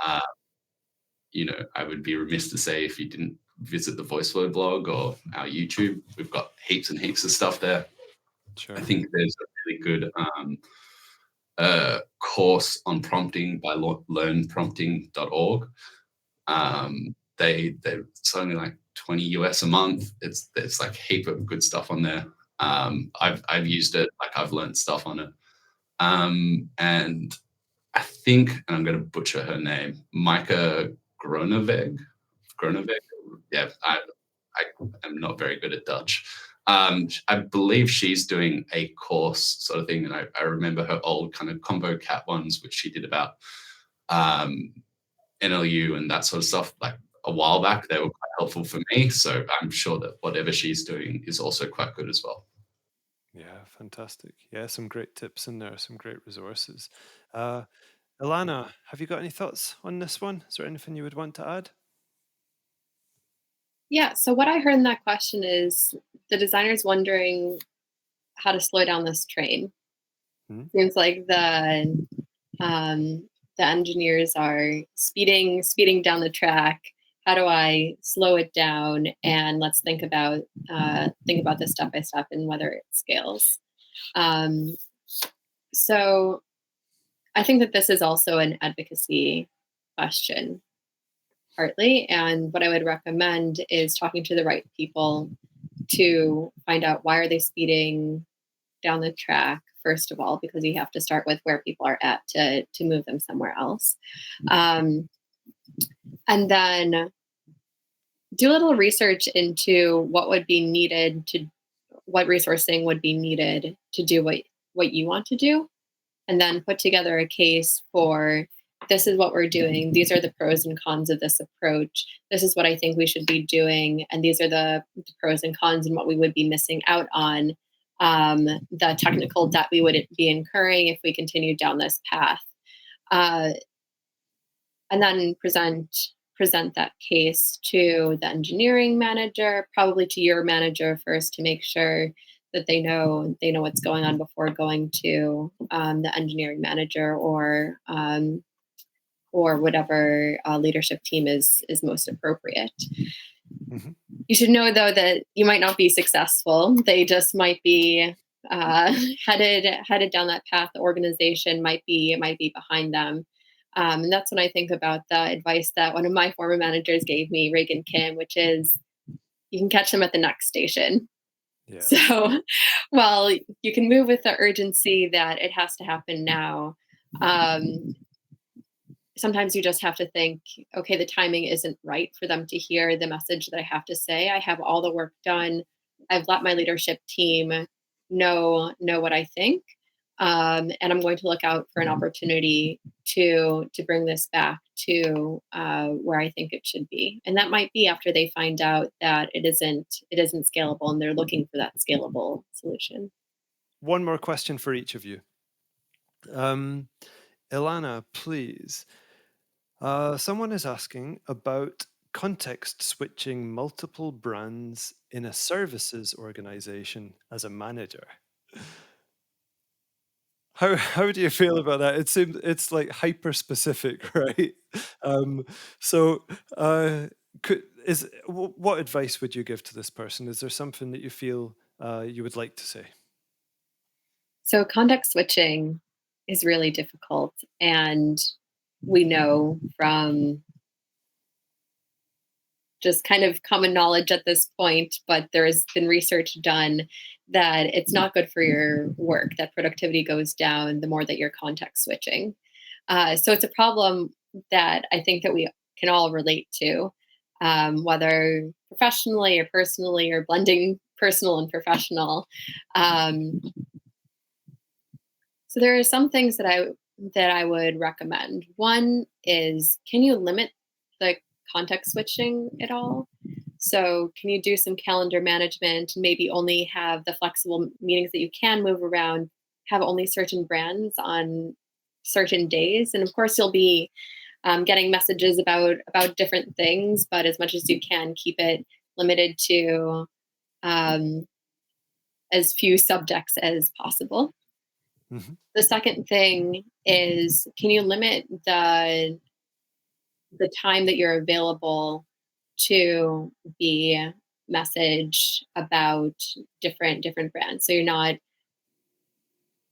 Speaker 3: uh, I would be remiss to say if you didn't visit the Voiceflow blog or our YouTube. We've got heaps and heaps of stuff there.
Speaker 1: Sure.
Speaker 3: I think there's a really good course on prompting by learnprompting.org. It's only like 20 US a month. It's like a heap of good stuff on there. I've used it, like I've learned stuff on it. And I think, and I'm going to butcher her name, Micah Groeneweg. Yeah, I am not very good at Dutch. I believe she's doing a course sort of thing, and I remember her old kind of combo cat ones, which she did about NLU and that sort of stuff, like a while back. They were quite helpful for me, so I'm sure that whatever she's doing is also quite good as well.
Speaker 1: Yeah, fantastic. Yeah, some great tips in there, some great resources. Ilana, have you got any thoughts on this one? Is there anything you would want to add?
Speaker 2: Yeah, so what I heard in that question is the designer's wondering how to slow down this train. Seems like the engineers are speeding down the track. How do I slow it down? And let's think about this step by step and whether it scales. So I think that this is also an advocacy question, partly. And what I would recommend is talking to the right people to find out why are they speeding down the track, first of all, because you have to start with where people are at to move them somewhere else. And then do a little research into what resourcing would be needed to do what you want to do, and then put together a case for, this is what we're doing. These are the pros and cons of this approach. This is what I think we should be doing. And these are the pros and cons and what we would be missing out on, the technical debt we would be incurring if we continued down this path. And then present that case to the engineering manager, probably to your manager first, to make sure that they know what's going on before going to the engineering manager or whatever leadership team is most appropriate. Mm-hmm. You should know, though, that you might not be successful. They just might be headed down that path. The organization might be behind them. And that's when I think about the advice that one of my former managers gave me, Reagan Kim, which is, you can catch them at the next station. Yeah. So, well, you can move with the urgency that it has to happen now. Sometimes you just have to think, okay, the timing isn't right for them to hear the message that I have to say. I have all the work done. I've let my leadership team know what I think. And I'm going to look out for an opportunity to bring this back to where I think it should be. And that might be after they find out that it isn't scalable and they're looking for that scalable solution.
Speaker 1: One more question for each of you. Ilana, please. Someone is asking about context switching multiple brands in a services organization as a manager. How do you feel about that? It's like hyper specific, right? What advice would you give to this person? Is there something that you feel you would like to say?
Speaker 2: So context switching is really difficult, and we know from just kind of common knowledge at this point, but there's been research done that it's not good for your work, that productivity goes down the more that you're context switching. So it's a problem that I think that we can all relate to, whether professionally or personally or blending personal and professional. Um, so there are some things that I would recommend. One is, can you limit the context switching at all? So can you do some calendar management, maybe only have the flexible meetings that you can move around, have only certain brands on certain days, and of course you'll be getting messages about different things, but as much as you can, keep it limited to um, as few subjects as possible.
Speaker 1: Mhm.
Speaker 2: The second thing is, can you limit the time that you're available to be message about different brands? So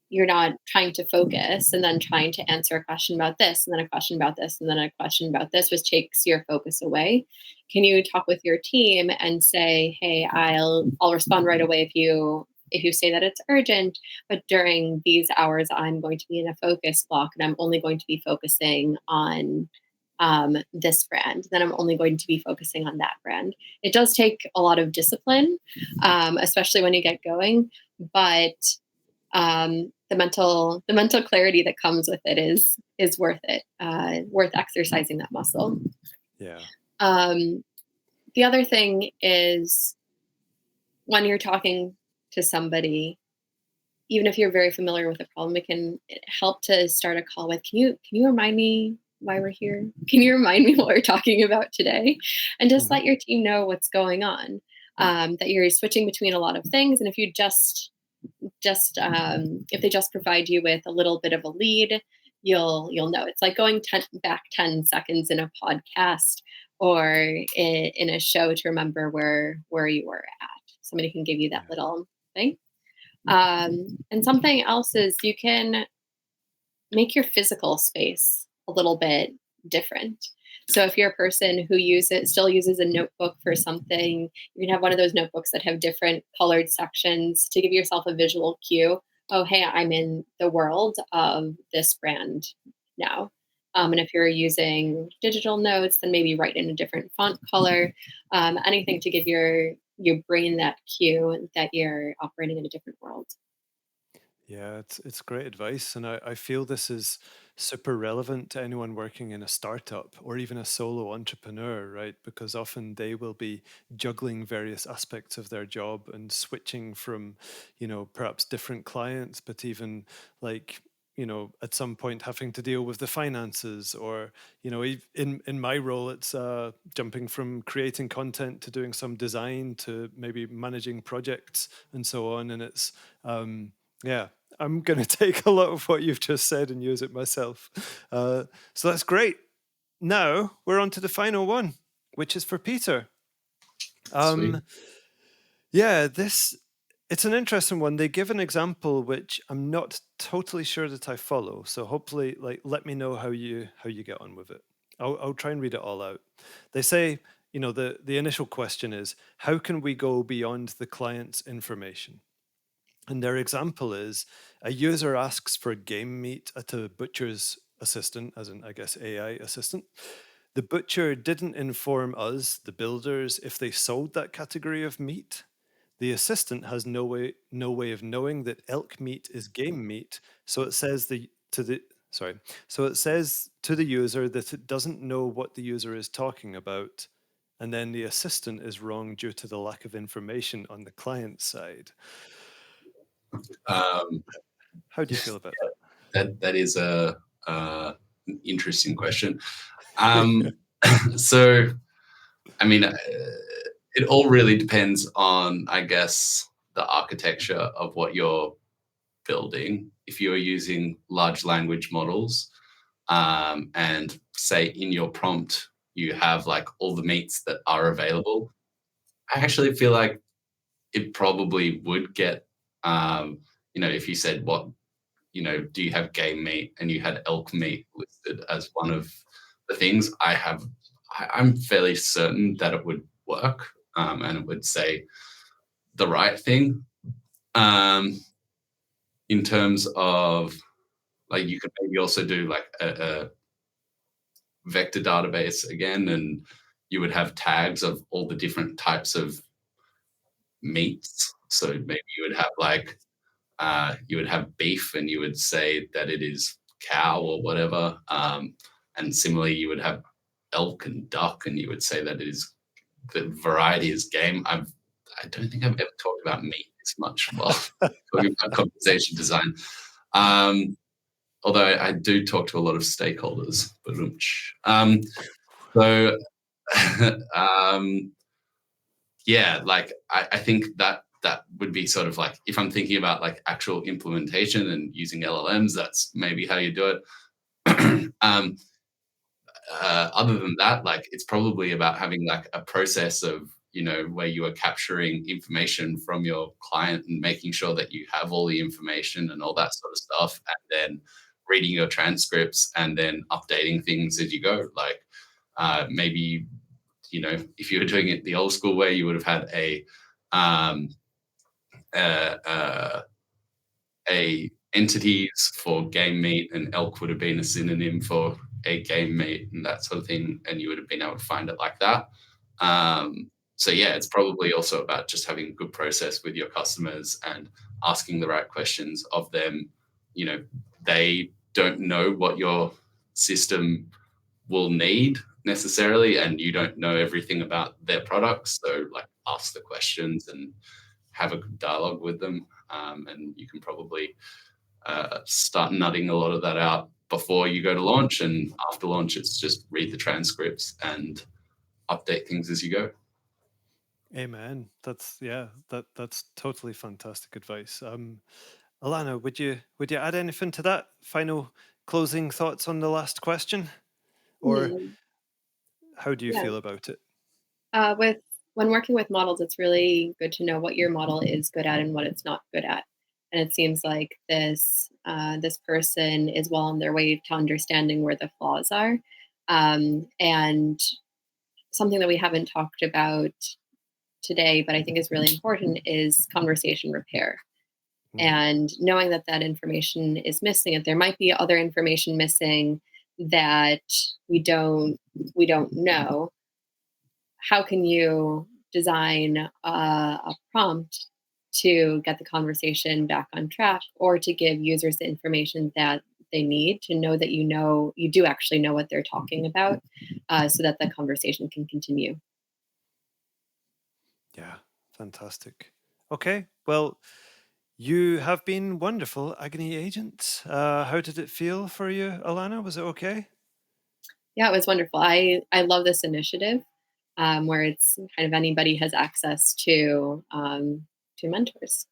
Speaker 2: you're not trying to focus and then trying to answer a question about this and then a question about this and then a question about this, which takes your focus away. Can you talk with your team and say, hey, I'll respond right away if you say that it's urgent, but during these hours I'm going to be in a focus block and I'm only going to be focusing on this brand, then I'm only going to be focusing on that brand. It does take a lot of discipline, especially when you get going, but the mental clarity that comes with it is worth it, worth exercising that muscle.
Speaker 1: Yeah.
Speaker 2: The other thing is, when you're talking to somebody, even if you're very familiar with the problem, it can help to start a call with, can you remind me why we're here? Can you remind me what we're talking about today? And just
Speaker 1: Mhm.
Speaker 2: let your team know what's going on. That you're switching between a lot of things, and if you just if they just provide you with a little bit of a lead, you'll know. It's like going back 10 seconds in a podcast or in a show to remember where you were at. Somebody can give you that
Speaker 1: Yeah.
Speaker 2: little thing. And something else is, you can make your physical space a little bit different. So if you're a person who still uses a notebook for something, you can have one of those notebooks that have different colored sections to give yourself a visual cue. Oh, hey, I'm in the world of this brand now. And if you're using digital notes, then maybe write in a different font color. Anything to give your brain that cue that you're operating in a different world.
Speaker 1: Yeah, it's great advice, and I feel this is super relevant to anyone working in a startup or even a solo entrepreneur, right? Because often they will be juggling various aspects of their job and switching from, perhaps different clients, but even like, at some point having to deal with the finances, or in my role, it's jumping from creating content to doing some design to maybe managing projects and so on, and it's yeah, I'm going to take a lot of what you've just said and use it myself. So that's great. Now we're on to the final one, which is for Peter.
Speaker 3: Sweet.
Speaker 1: Um, yeah, it's an interesting one. They give an example which I'm not totally sure that I follow. So hopefully, like, let me know how you get on with it. I'll try and read it all out. They say, the initial question is, how can we go beyond the client's information? And their example is, a user asks for game meat at a butcher's assistant, as in, I guess, AI assistant. The butcher didn't inform us, the builders, if they sold that category of meat. The assistant has no way of knowing that elk meat is game meat, so it says so it says to the user that it doesn't know what the user is talking about, and then the assistant is wrong due to the lack of information on the client side.
Speaker 3: Um,
Speaker 1: How do you feel about
Speaker 3: that is an interesting question.
Speaker 1: that?
Speaker 3: So, I mean, it all really depends on, I guess, the architecture of what you're building. If you're using large language models, and say in your prompt you have like all the meats that are available, I actually feel like it probably would get if you said what, do you have game meat, and you had elk meat listed as one of the things, I'm fairly certain that it would work, and it would say the right thing. In terms of, like, you could maybe also do like a vector database again, and you would have tags of all the different types of meats. So maybe you would have like you would have beef, and you would say that it is cow or whatever. And similarly, you would have elk and duck, and you would say that the variety is game. I don't think I've ever talked about meat this much while talking about conversation design. Although I do talk to a lot of stakeholders. So yeah, like I think that would be sort of like, if I'm thinking about like actual implementation and using LLMs, that's maybe how you do it. Other than that, like, it's probably about having like a process of, where you are capturing information from your client and making sure that you have all the information and all that sort of stuff, and then reading your transcripts and then updating things as you go. Like, maybe, if you were doing it the old school way, you would have had a entities for game meat, and elk would have been a synonym for a game meat and that sort of thing, and you would have been able to find it like that. So yeah, it's probably also about just having a good process with your customers and asking the right questions of them. They don't know what your system will need necessarily, and you don't know everything about their products. So like, ask the questions and have a good dialogue with them. And you can probably start nutting a lot of that out before you go to launch, and after launch, it's just read the transcripts and update things as you go.
Speaker 1: Amen. That's totally fantastic advice. Ilana, would you add anything to that? Final closing thoughts on the last question, or how do you feel about it?
Speaker 2: When working with models, it's really good to know what your model is good at and what it's not good at. And it seems like this person is well on their way to understanding where the flaws are. And something that we haven't talked about today, but I think is really important, is conversation repair. And knowing that information is missing, and there might be other information missing that we don't know. How can you design a prompt to get the conversation back on track, or to give users the information that they need to know that you do actually know what they're talking about, so that the conversation can continue.
Speaker 1: Yeah, fantastic. Okay, well, you have been wonderful, Agony Agent. How did it feel for you, Ilana? Was it okay?
Speaker 2: Yeah, it was wonderful. I love this initiative, where it's kind of anybody has access to mentors.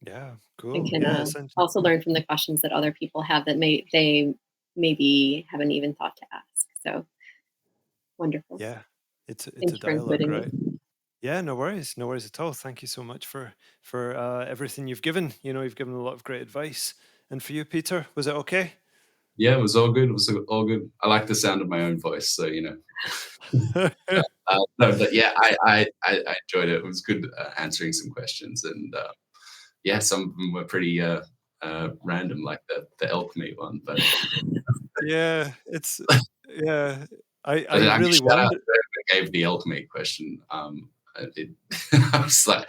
Speaker 1: Yeah, cool.
Speaker 2: And can
Speaker 1: Yeah,
Speaker 2: also learn from the questions that other people have that they maybe haven't even thought to ask. So wonderful.
Speaker 1: Yeah, it's a
Speaker 2: Thank you for
Speaker 1: dialogue,
Speaker 2: including
Speaker 1: right?
Speaker 2: me.
Speaker 1: Yeah, no worries at all. Thank you so much for everything you've given. You've given a lot of great advice. And for you, Peter, was it okay?
Speaker 3: Yeah, it was all good. It was all good. I like the sound of my own voice, so no, but yeah, I enjoyed it. It was good answering some questions, and yeah, some of them were pretty random, like the elk meat one. But
Speaker 1: yeah, I
Speaker 3: I
Speaker 1: really
Speaker 3: shout out
Speaker 1: wonder.
Speaker 3: to whoever gave the elk meat question. I was like,